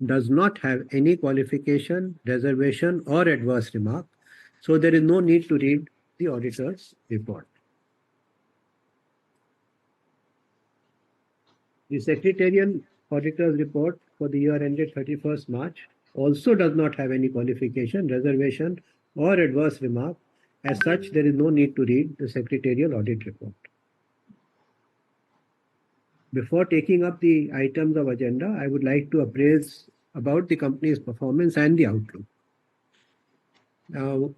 does not have any qualification, reservation, or adverse remark. So there is no need to read the auditor's report. The secretarial auditor's report for the year ended 31st March also does not have any qualification, reservation, or adverse remark. As such, there is no need to read the secretarial audit report. Before taking up the items of agenda, I would like to appraise about the company's performance and the outlook. Now,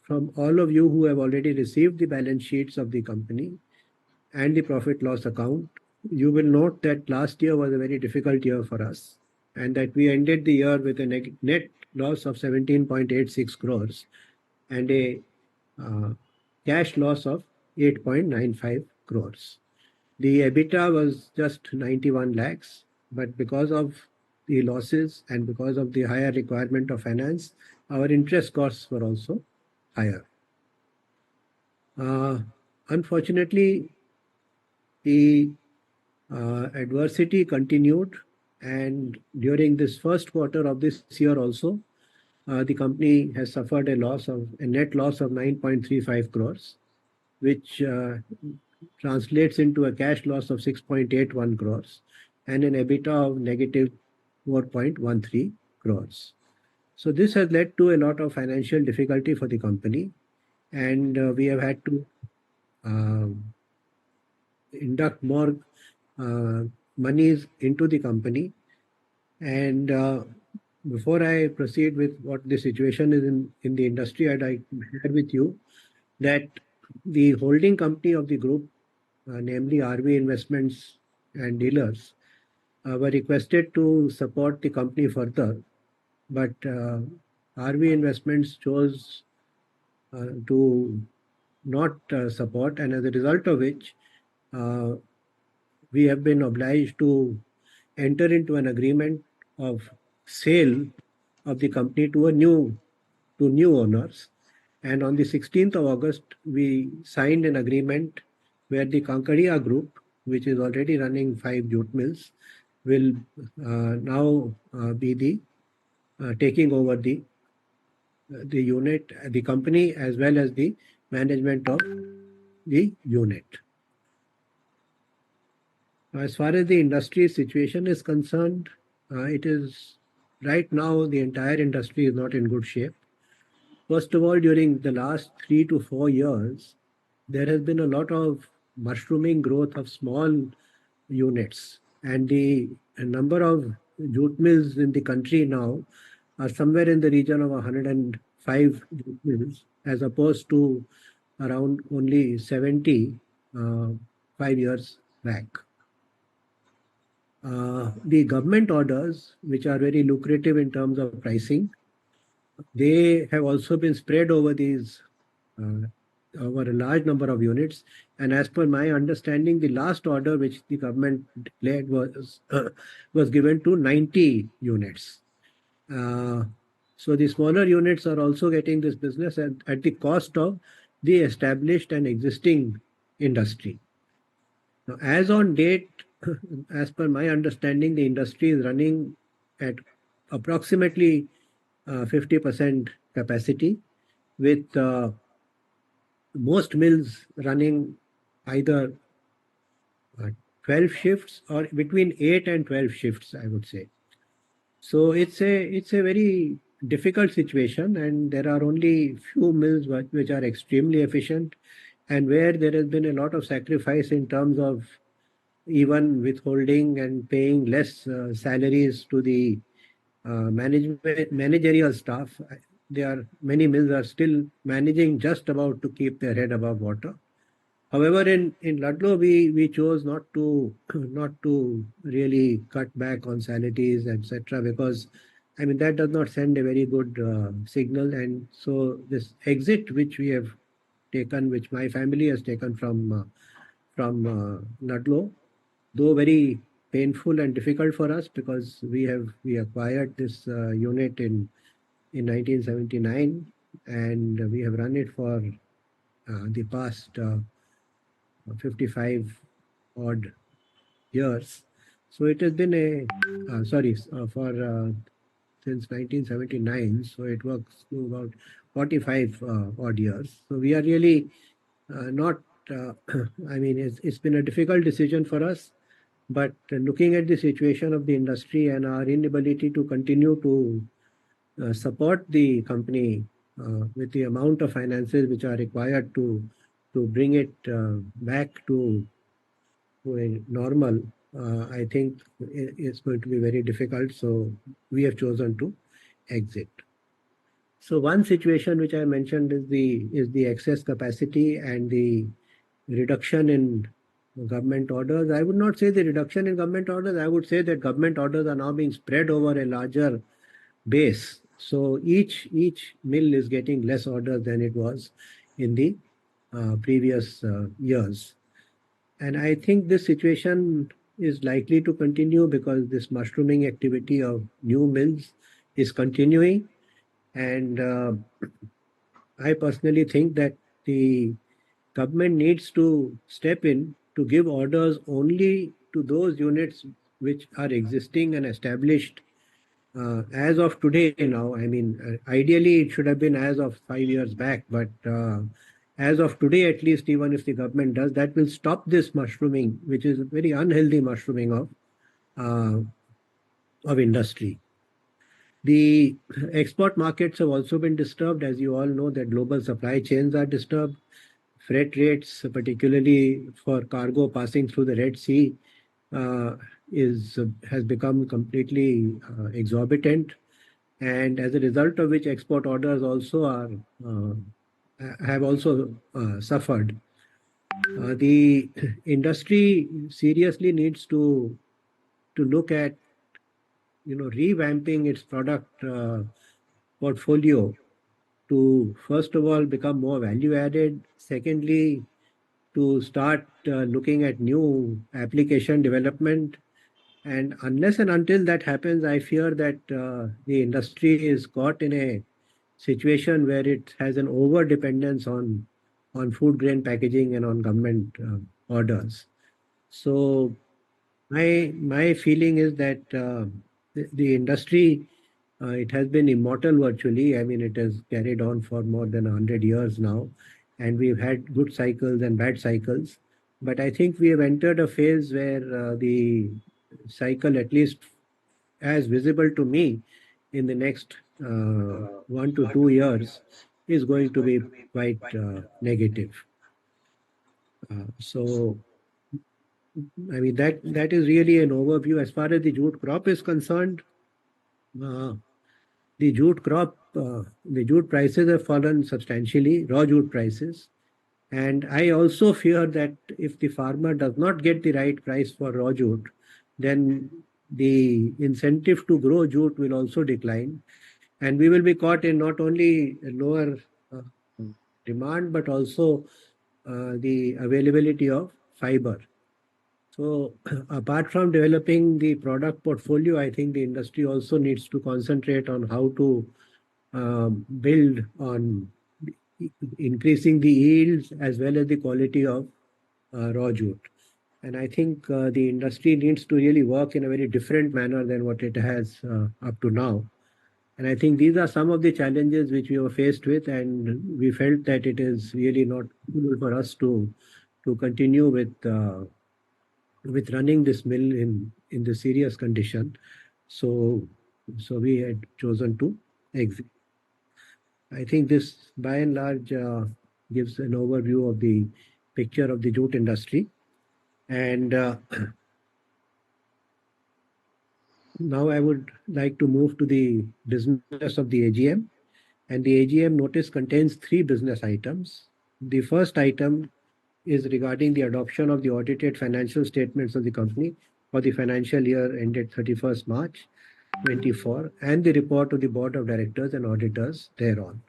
from all of you who have already received the balance sheets of the company and the profit loss account, you will note that last year was a very difficult year for us, and that we ended the year with a net loss of 17.86 crores and a cash loss of 8.95 crores. The EBITDA was just 91 lakhs, but because of the losses and because of the higher requirement of finance, our interest costs were also higher. Unfortunately, the adversity continued, and during this first quarter of this year also, the company has suffered a net loss of 9.35 crores, which translates into a cash loss of 6.81 crores and an EBITDA of negative 4.13 crores. So this has led to a lot of financial difficulty for the company, and we have had to induct more monies into the company. And before I proceed with what the situation is in the industry, I'd like to share with you that the holding company of the group, namely RV Investments and Dealers, were requested to support the company further, but RV Investments chose to not support, and as a result of which, we have been obliged to enter into an agreement of sale of the company to new owners. And on the 16th of August, we signed an agreement where the Kankaria Group, which is already running 5 jute mills, will now be taking over the unit, the company, as well as the management of the unit. As far as the industry situation is concerned, it is right now the entire industry is not in good shape. First of all, during the last 3 to 4 years, there has been a lot of mushrooming growth of small units, and the number of jute mills in the country now are somewhere in the region of 105 jute mills, as opposed to around only 70 5 years back. The government orders, which are very lucrative in terms of pricing, they have also been spread over over a large number of units. And as per my understanding, the last order which the government declared was given to 90 units. So the smaller units are also getting this business at the cost of the established and existing industry. Now, as on date, as per my understanding, the industry is running at approximately 50% capacity, with most mills running either 12 shifts or between 8 and 12 shifts, I would say. So it's a very difficult situation, and there are only few mills which are extremely efficient, and where there has been a lot of sacrifice in terms of even withholding and paying less salaries to the managerial staff. Many mills are still managing just about to keep their head above water. However, in Ludlow, we chose not to really cut back on salaries, etc., because that does not send a very good signal. And so this exit which we have taken, which my family has taken from Ludlow, though very painful and difficult for us, because we acquired this unit in 1979, and we have run it for the past 55 odd years. So it has been for since 1979. So it works to about 45 odd years. So we are really not, I mean, it's been a difficult decision for us. But looking at the situation of the industry and our inability to continue to support the company with the amount of finances which are required to bring it back to a normal, I think it's going to be very difficult. So we have chosen to exit. So one situation which I mentioned is the excess capacity and the reduction in government orders. I would not say the reduction in government orders. I would say that government orders are now being spread over a larger base. So each mill is getting less orders than it was in the previous years. And I think this situation is likely to continue because this mushrooming activity of new mills is continuing. And I personally think that the government needs to step in to give orders only to those units which are existing and established as of today now. I mean, ideally it should have been as of 5 years back, but as of today, at least, even if the government does, that will stop this mushrooming, which is a very unhealthy mushrooming uh, of industry. The export markets have also been disturbed. As you all know, that global supply chains are disturbed. Freight rates, particularly for cargo passing through the Red Sea, uh, is has become completely exorbitant, and as a result of which export orders also are uh, have also suffered. The industry seriously needs to look at revamping its product portfolio to first of all become more value added. Secondly, to start looking at new application development. And unless and until that happens, I fear that the industry is caught in a situation where it has an over dependence on food grain packaging and on government orders. So my feeling is that the industry, it has been immortal virtually. I mean, it has carried on for more than 100 years now, and we've had good cycles and bad cycles. But I think we have entered a phase where the cycle, at least as visible to me, in the next 1 to 2 years, is going to be quite negative. So I mean, that is really an overview. As far as the jute crop is concerned, uh, the jute prices have fallen substantially, raw jute prices. And I also fear that if the farmer does not get the right price for raw jute, then the incentive to grow jute will also decline. And we will be caught in not only a lower uh, demand, but also the availability of fiber. So, apart from developing the product portfolio, I think the industry also needs to concentrate on how to build on increasing the yields as well as the quality of raw jute. And I think the industry needs to really work in a very different manner than what it has up to now. And I think these are some of the challenges which we were faced with, and we felt that it is really not possible for us to continue with running this mill in the serious condition. So so we had chosen to exit. I think this by and large gives an overview of the picture of the jute industry. And now I would like to move to the business of the AGM. And the AGM notice contains three business items. The first item is regarding the adoption of the audited financial statements of the company for the financial year ended 31st March 24 and the report of the board of directors and auditors thereon.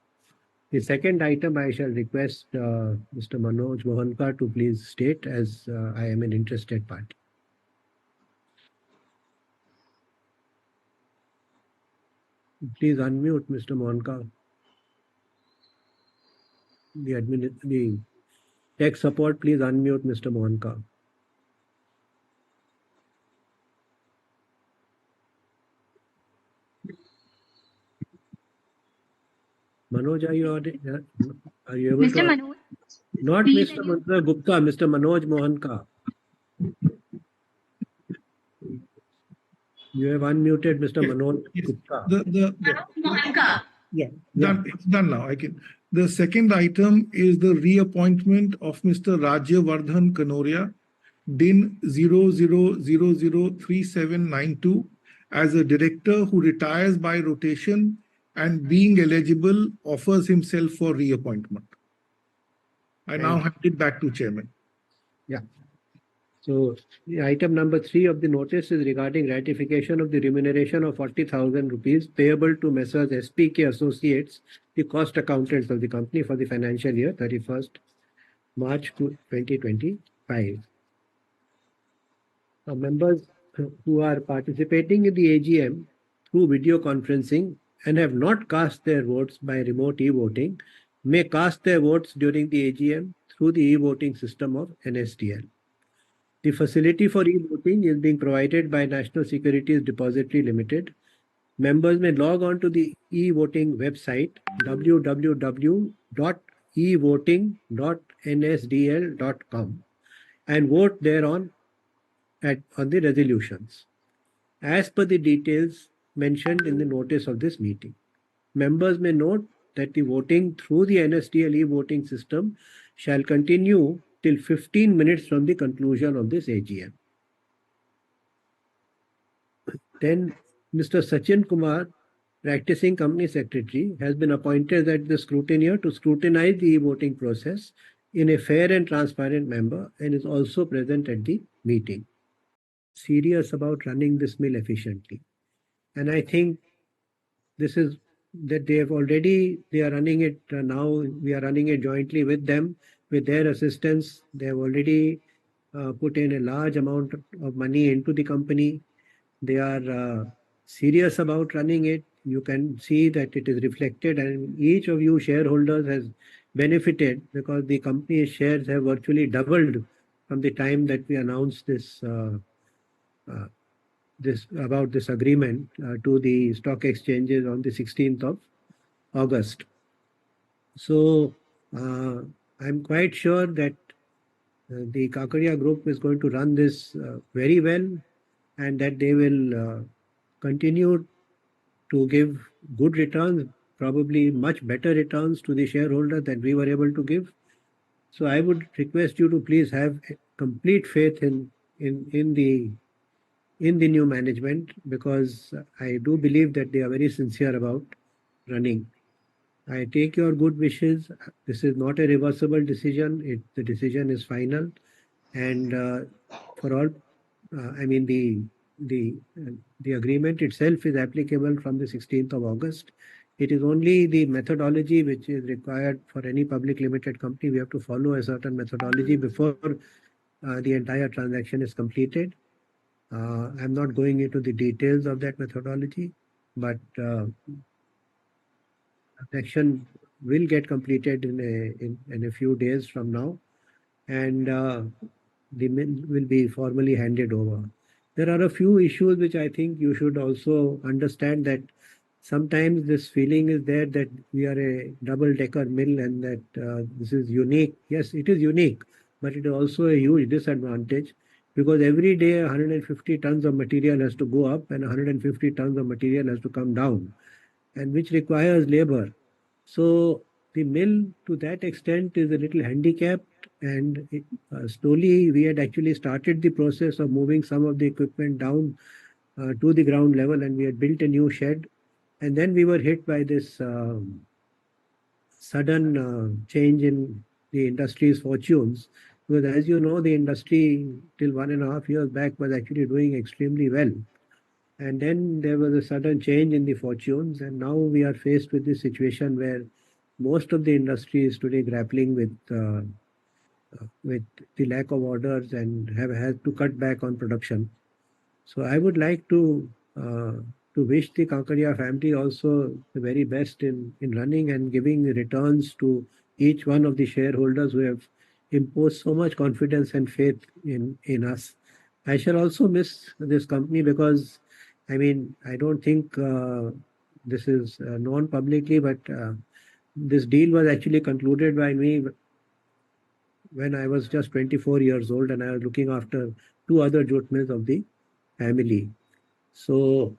The second item I shall request Mr. Manoj Mohanka to please state, as I am an interested party. Please unmute Mr. Mohanka. The tech support, please unmute Mr. Mohanka. Manoj, are you able Mr. to? Manoj, Not please Mr. Manoj Gupta, Mr. Manoj Mohanka. You have unmuted Mr. Manoj Gupta. Yeah, Yeah. it's done now. The second item is the reappointment of Mr. Rajyavardhan Kanoria, DIN 00003792, as a director who retires by rotation and, being eligible, offers himself for reappointment. I now hand it back to Chairman. Yeah. So the item number 3 of the notice is regarding ratification of the remuneration of 40,000 rupees payable to Messrs. SPK Associates, the cost accountants of the company for the financial year 31st March 2025. Members who are participating in the AGM through video conferencing and have not cast their votes by remote e-voting may cast their votes during the AGM through the e-voting system of NSDL. The facility for e-voting is being provided by National Securities Depository Limited. Members may log on to the e-voting website www.evoting.nsdl.com and vote thereon on the resolutions, as per the details mentioned in the notice of this meeting. Members may note that the voting through the NSDL e-voting system shall continue till 15 minutes from the conclusion of this AGM. Then Mr. Sachin Kumar, practicing company secretary, has been appointed as the scrutineer to scrutinize the e-voting process in a fair and transparent manner and is also present at the meeting. Serious about running this mill efficiently. And I think this is that they are running it now. We are running it jointly with them, with their assistance. They have already put in a large amount of money into the company. They are serious about running it. You can see that it is reflected, and each of you shareholders has benefited because the company's shares have virtually doubled from the time that we announced this about this agreement to the stock exchanges on the 16th of August. So I'm quite sure that the Kakaria Group is going to run this very well, and that they will continue to give good returns, probably much better returns to the shareholder than we were able to give. So I would request you to please have complete faith in the new management, because I do believe that they are very sincere about running. I take your good wishes. This is not a reversible decision. The decision is final, and for all, I mean the agreement itself is applicable from the 16th of August. It is only the methodology which is required for any public limited company. We have to follow a certain methodology before the entire transaction is completed. I'm not going into the details of that methodology, but transaction will get completed in a few days from now, and the mill will be formally handed over. There are a few issues which I think you should also understand, that sometimes this feeling is there that we are a double-decker mill and that this is unique. Yes, it is unique, but it is also a huge disadvantage, because every day 150 tons of material has to go up and 150 tons of material has to come down, and which requires labor. So the mill to that extent is a little handicapped, and slowly we had actually started the process of moving some of the equipment down to the ground level, and we had built a new shed, and then we were hit by this sudden change in the industry's fortunes. Because as you know, the industry till 1.5 years back was actually doing extremely well. And then there was a sudden change in the fortunes, and now we are faced with this situation where most of the industry is today grappling with the lack of orders and have had to cut back on production. So I would like to wish the Kankaria family also the very best in running and giving returns to each one of the shareholders who have imposed so much confidence and faith in us. I shall also miss this company because, I mean, I don't think this is known publicly, but this deal was actually concluded by me when I was just 24 years old, and I was looking after two other jute mills of the family. So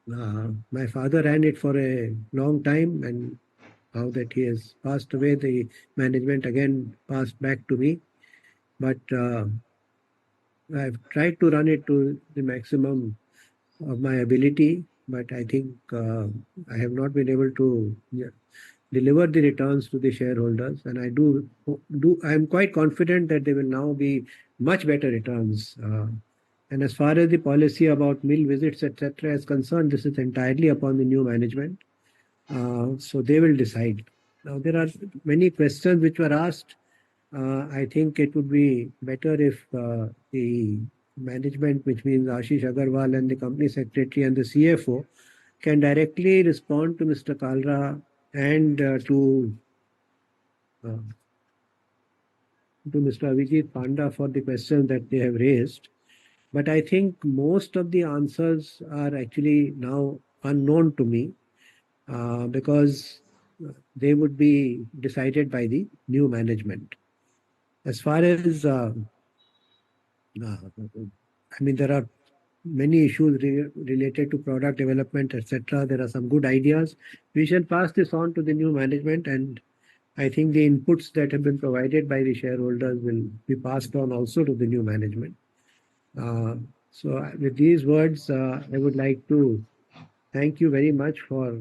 my father ran it for a long time, and now that he has passed away, the management again passed back to me. But I've tried to run it to the maximum of my ability, but I think I have not been able to, yeah, deliver the returns to the shareholders. And I'm quite confident that there will now be much better returns. And as far as the policy about mill visits, etc., is concerned, this is entirely upon the new management. So they will decide. Now, there are many questions which were asked. I think it would be better if the management, which means Ashish Agarwal and the company secretary and the CFO, can directly respond to Mr. Kalra and uh, to Mr. Avijit Panda for the questions that they have raised. But I think most of the answers are actually now unknown to me because they would be decided by the new management. As far as, I mean, there are many issues related to product development, etc. There are some good ideas. We shall pass this on to the new management, and I think the inputs that have been provided by the shareholders will be passed on also to the new management. So, with these words, I would like to thank you very much for